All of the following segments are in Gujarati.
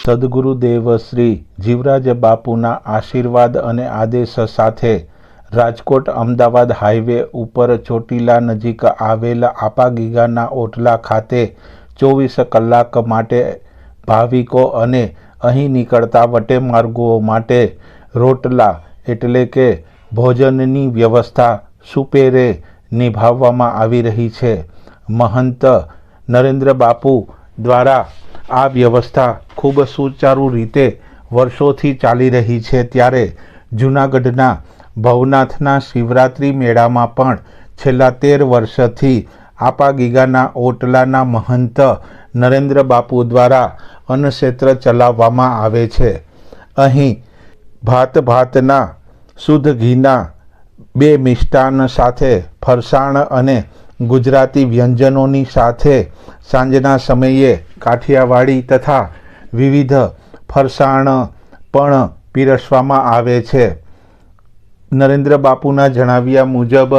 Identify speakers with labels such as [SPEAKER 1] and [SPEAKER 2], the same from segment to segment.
[SPEAKER 1] સદગુરુદેવ શ્રી જીવરાજ બાપુના આશીર્વાદ અને આદેશ સાથે રાજકોટ અમદાવાદ હાઈવે ઉપર ચોટીલા નજીક આવેલ આપાગીગાના ઓટલા ખાતે 24 કલાક માટે ભાવિકો અને અહીં નીકળતા વટેમાર્ગો માટે રોટલા એટલે કે ભોજનની વ્યવસ્થા સુપેરે નિભાવવામાં આવી રહી છે। મહંત નરેન્દ્ર બાપુ દ્વારા આ વ્યવસ્થા ખૂબ સુચારુ રીતે વર્ષોથી ચાલી રહી છે। ત્યારે જૂનાગઢના ભવનાથના શિવરાત્રિ મેળામાં પણ છેલ્લા 13 વર્ષથી આપાગીગાના ઓટલાના મહંત નરેન્દ્ર બાપુ દ્વારા અન્નક્ષેત્ર ચલાવવામાં આવે છે। અહીં ભાતના શુદ્ધ ઘીના 2 મિષ્ટાન સાથે ફરસાણ અને ગુજરાતી વ્યંજનોની સાથે સાંજના સમયે કાઠિયાવાડી તથા વિવિધ ફરસાણ પણ પીરસવામાં આવે છે। નરેન્દ્ર બાપુના જણાવ્યા મુજબ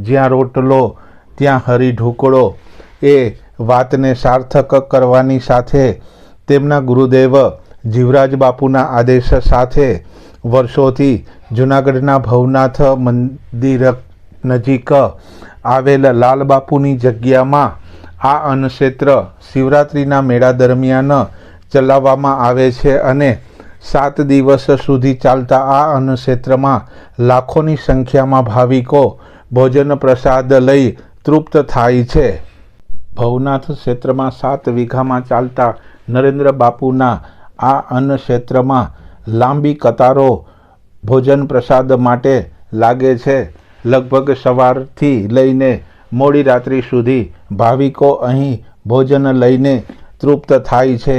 [SPEAKER 1] જ્યાં રોટલો ત્યાં હરી ઢોકળો એ વાતને સાર્થક કરવાની સાથે તેમના ગુરુદેવ જીવરાજ બાપુના આદેશ સાથે વર્ષોથી જૂનાગઢના ભવનાથ મંદિર નજીક આવેલ લાલબાપુની જગ્યામાં આ અન્નક્ષેત્ર શિવરાત્રિના મેળા દરમિયાન ચલાવવામાં આવે છે અને 7 દિવસ સુધી ચાલતા આ અન્નક્ષેત્રમાં લાખોની સંખ્યામાં ભાવિકો ભોજન પ્રસાદ લઈ તૃપ્ત થાય છે। ભવનાથ ક્ષેત્રમાં 7 વીઘામાં ચાલતા નરેન્દ્ર બાપુના આ અન્નક્ષેત્રમાં લાંબી કતારો ભોજન પ્રસાદ માટે લાગે છે। લગભગ સવારથી લઈને મોડી રાત્રિ સુધી ભાવિકો અહીં ભોજન લઈને તૃપ્ત થાય છે।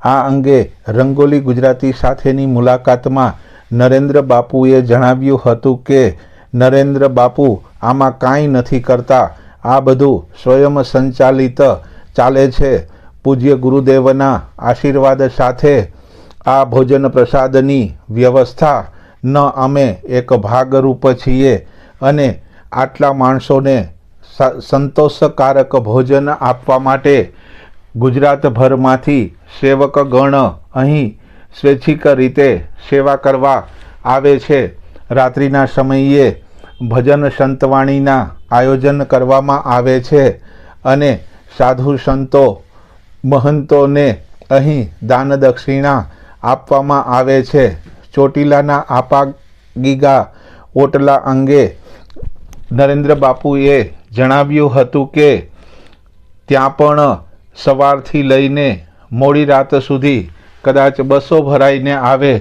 [SPEAKER 1] આ અંગે રંગોલી ગુજરાતી સાથેની મુલાકાતમાં નરેન્દ્ર બાપુએ જણાવ્યું હતું કે નરેન્દ્ર બાપુ આમાં કાંઈ નથી કરતા, આ બધું સ્વયં સંચાલિત ચાલે છે। પૂજ્ય ગુરુદેવના આશીર્વાદ સાથે આ ભોજન પ્રસાદની વ્યવસ્થા ન અમે એક ભાગરૂપ છીએ અને આટલા માણસોને સંતોષકારક ભોજન આપવા માટે ગુજરાતભરમાંથી સેવકગણ અહીં સ્વૈચ્છિક રીતે સેવા કરવા આવે છે। રાત્રિના સમયે ભજન સંતવાણીના આયોજન કરવામાં આવે છે અને સાધુ સંતો મહંતોને અહીં દાન દક્ષિણા આપવામાં આવે છે। ચોટીલાના આપાગીગા ઓટલા અંગે નરેન્દ્ર બાપુએ જણાવ્યું હતું કે ત્યાં પણ સવારથી લઈને મોડી રાત સુધી કદાચ બસો ભરાઈને આવે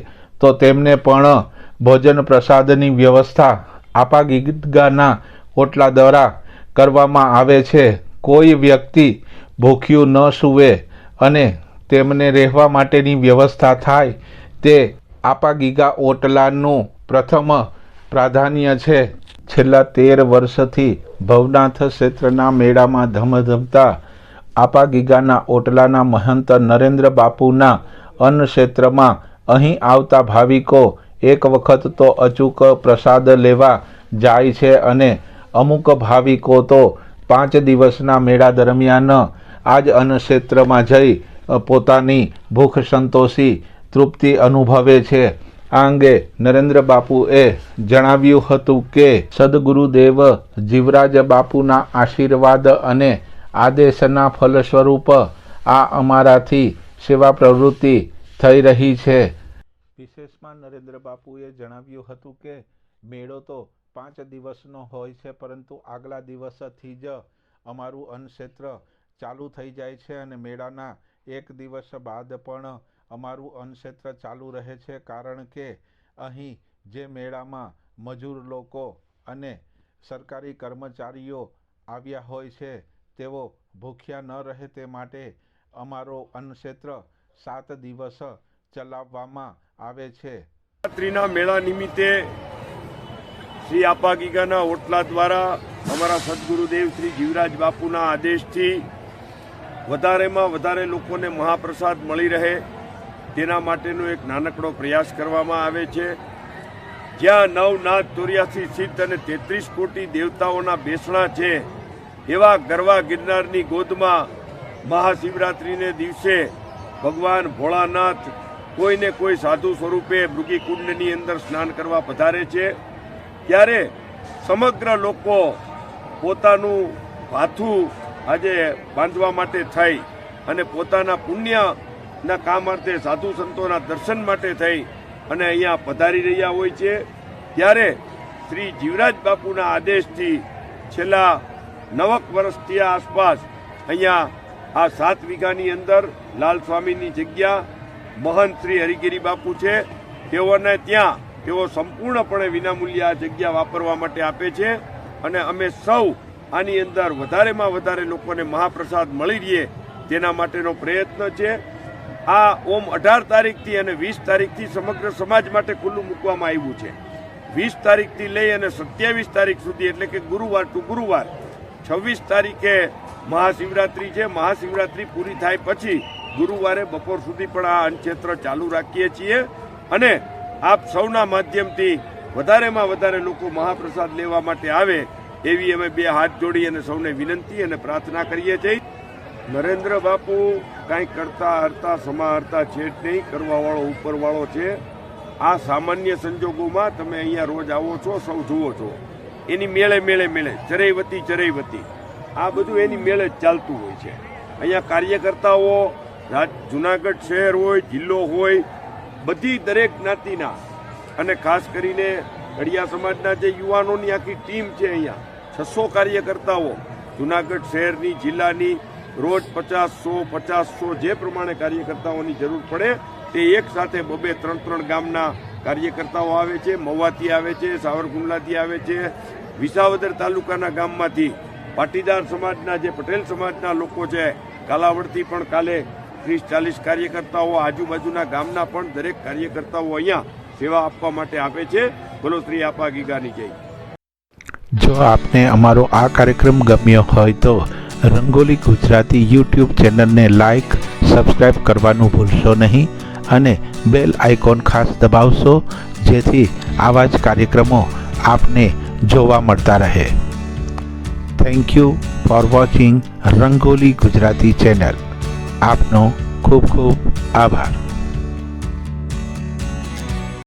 [SPEAKER 1] તો તેમને પણ ભોજન પ્રસાદની વ્યવસ્થા આપાગીગાના ઓટલા દ્વારા કરવામાં આવે છે। કોઈ વ્યક્તિ ભૂખ્યું ન સૂવે અને તેમને રહેવા માટેની વ્યવસ્થા થાય તે આપાગીગા ઓટલાનું પ્રથમ પ્રાધાન્ય છે। છેલ્લા 13 વર્ષથી ભવનાથ ક્ષેત્રના મેળામાં ધમધમતા આપાગીગાના ઓટલાના મહંત નરેન્દ્ર બાપુના અન્નક્ષેત્રમાં અહીં આવતા ભાવિકો એક વખત તો અચૂક પ્રસાદ લેવા જાય છે અને અમુક ભાવિકો તો 5 દિવસના મેળા દરમિયાન આ જ અન્નક્ષેત્રમાં જઈ પોતાની ભૂખ સંતોષી તૃપ્તિ અનુભવે છે। આ અંગે નરેન્દ્ર બાપુએ જણાવ્યું હતું કે સદગુરુદેવ જીવરાજ બાપુના આશીર્વાદ અને આદેશના ફલ સ્વરૂપ આ અમારાથી સેવા પ્રવૃત્તિ થઈ રહી છે। વિશેષમાં નરેન્દ્ર બાપુએ જણાવ્યું હતું કે મેળો તો 5 દિવસનો હોય છે, પરંતુ આગલા દિવસથી જ અમારું અન્નક્ષેત્ર ચાલુ થઈ જાય છે અને મેળાના 1 દિવસ બાદ પણ અમારું અન્નક્ષેત્ર ચાલુ રહે છે, કારણ કે અહીં જે મેળામાં મજૂર લોકો અને સરકારી કર્મચારીઓ આવ્યા હોય છે તેઓ ભૂખ્યા ન રહે તે માટે અમારો અન્નક્ષેત્ર 7 દિવસ ચલાવવામાં આવે છે।
[SPEAKER 2] રાત્રિના મેળા નિમિત્તે શ્રી આપાગીગાના ઓટલા દ્વારા અમારા સદગુરુદેવ શ્રી જીવરાજ બાપુના આદેશથી વધારેમાં વધારે લોકોને મહાપ્રસાદ મળી રહે તેના માટેનો એક નાનકડો પ્રયાસ કરવામાં આવે છે। જ્યાં 9 નાથ 84 સિદ્ધ અને 33 કોટી દેવતાઓના બેસણા છે એવા ગરવા ગિરનારની ગોદમાં મહાશિવરાત્રિને દિવસે ભગવાન ભોળાનાથ કોઈને કોઈ સાધુ સ્વરૂપે મૃગીકુંડની અંદર સ્નાન કરવા પધારે છે ત્યારે સમગ્ર લોકો પોતાનું ભાથું આજે બાંધવા માટે થઈ અને પોતાના પુણ્યના કામ અર્થે સાધુ સંતોના દર્શન માટે થઈ અને અહીંયા પધારી રહ્યા હોય છે ત્યારે શ્રી જીવરાજ બાપુના આદેશથી છેલ્લા 9 વર્ષથી આસપાસ અહીંયા આ 7 વીઘાની અંદર લાલ સ્વામીની જગ્યા મહંત શ્રી હરિગીરી બાપુ છે તેઓને ત્યાં તેઓ સંપૂર્ણપણે વિનામૂલ્યે આ જગ્યા વાપરવા માટે આપે છે અને અમે સૌ આની અંદર વધારેમાં વધારે લોકોને મહાપ્રસાદ મળી રહે તેના માટેનો પ્રયત્ન છે. આ ઓમ 18 તારીખથી અને 20 તારીખથી સમગ્ર સમાજ માટે ખુલ્લું મૂકવામાં આવ્યું છે. 20 તારીખથી લઈ અને 27 તારીખ સુધી એટલે કે ગુરુવાર ટુ ગુરુવાર. 26 તારીખે મહાશિવરાત્રી છે. મહાશિવરાત્રી પૂરી થાય પછી ગુરુવારે બપોર સુધી પણ આ અન્નક્ષેત્ર ચાલુ રાખીએ છીએ અને આપ સૌના માધ્યમથી વધારેમાં વધારે લોકો મહાપ્રસાદ લેવા માટે આવે એવી અમે 2 હાથ જોડી અને સૌને વિનંતી અને પ્રાર્થના કરીએ છીએ. નરેન્દ્ર બાપુ કાંઈ કરતા હરતા સમાહરતા છે જ નહીં, કરવાવાળો ઉપરવાળો છે. આ સામાન્ય સંજોગોમાં તમે અહીંયા રોજ આવો છો, સૌ જુઓ છો, એની મેળે ચરૈવતી આ બધું એની મેળે જ ચાલતું હોય છે. અહીંયા કાર્યકર્તાઓ જુનાગઢ શહેર હોય, જિલ્લો હોય, બધી દરેક જ્ઞાતિના અને ખાસ કરીને કડિયા સમાજના જે યુવાનોની આખી ટીમ છે અહીંયા 600 કાર્યકર્તાઓ જુનાગઢ શહેરની જિલ્લાની રોજ 50-100 જે પ્રમાણે કાર્યકર્તાઓની જરૂર પડે તે એક સાથે 2-3 ગામના કાર્યકર્તાઓ આવે છે. મહુવાથી આવે છે, સાવરકુંડલાથી આવે છે, વિસાવદર તાલુકાના ગામમાંથી પાટીદાર સમાજના જે પટેલ સમાજના લોકો છે, કાલાવડથી પણ કાલે 30-40 કાર્યકર્તાઓ, આજુબાજુના ગામના પણ દરેક કાર્યકર્તાઓ અહીંયા સેવા આપવા માટે આવે છે. બોલો શ્રી આપા ગીગાની જય.
[SPEAKER 1] જો આપને અમારો આ કાર્યક્રમ ગમ્યો હોય તો રંગોલી ગુજરાતી યુટ્યુબ ચેનલને લાઈક, સબસ્ક્રાઈબ કરવાનું ભૂલશો નહીં અને બેલ આઇકોન ખાસ દબાવશો જેથી આવા જ કાર્યક્રમો આપને જોવા મળતા રહે. Thank you for watching rangoli Gujarati channel. આપનો ખૂબ ખૂબ આભાર.